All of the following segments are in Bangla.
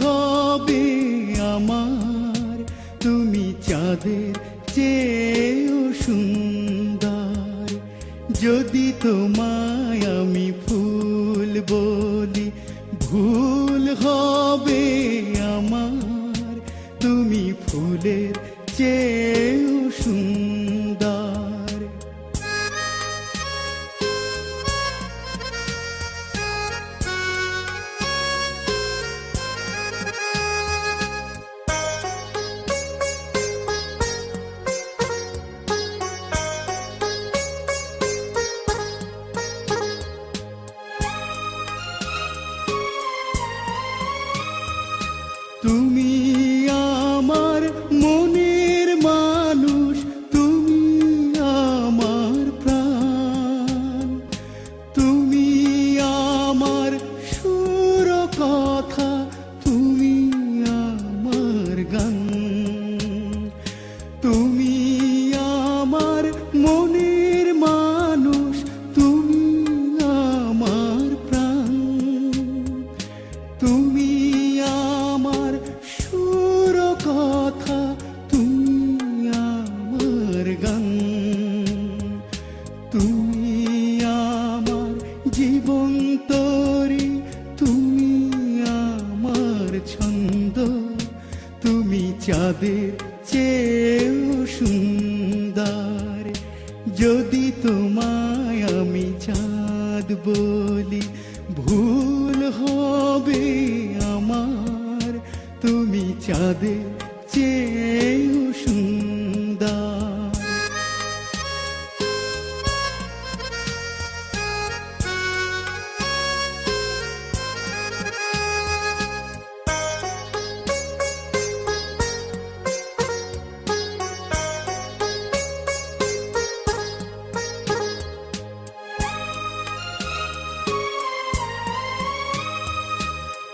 হবে আমার, তুমি চাঁদের চেয়েও সুন্দর। যদি তোমায় আমি ফুল বলি, ভুল হবে আমার, তুমি ফুলের চেয়েও সুন্দর। তুমি আমার মনের মানুষ, তুমি আমার প্রাণ, তুমি আমার সুর কথা, তুমি আমার গান। তুমি আমার মনের মানুষ, তুমি আমার প্রাণ, তুমি আমার সুর কথা, তুমি আমার গান। তুমি আমার জীবন তরি, তুমি আমার ছন্দ, তুমি চাঁদের চেয়েও সুন্দর। যদি তোমায় আমি চাঁদ বলি, ভুল হবে আমার, তুমি চাঁদের চেয়েও সুন্দর।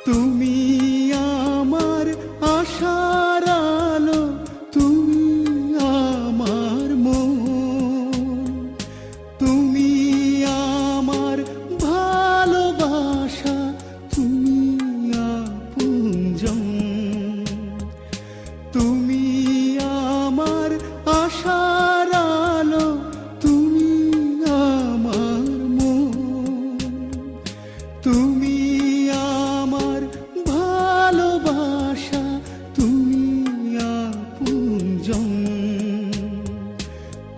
তুমি আমার আশার আলো, তুমি আমার মন, তুমি আমার ভালোবাসা, তুমি আপনজন। তুমি আমার আশার আলো, তুমি আমার মন, তুমি আমার ভালোবাসা, তুমি আপনজন।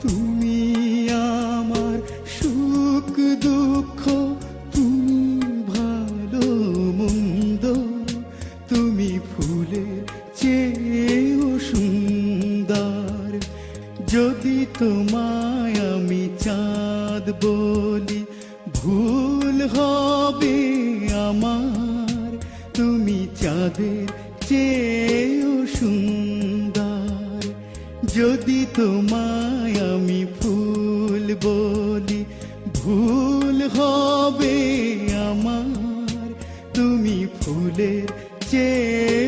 তুমি আমার সুখ দুঃখ, তুমি ভালো মন্দ, তুমি ফুলের চেয়েও সুন্দর। যদি তোমায় আমি চাঁদ বলি, ভুল হবে আমার, তুমি চাঁদের চেয়েও সুন্দর। যদি তোমায় আমি ফুল বলি, ভুল হবে আমার, তুমি ফুলের চেয়ে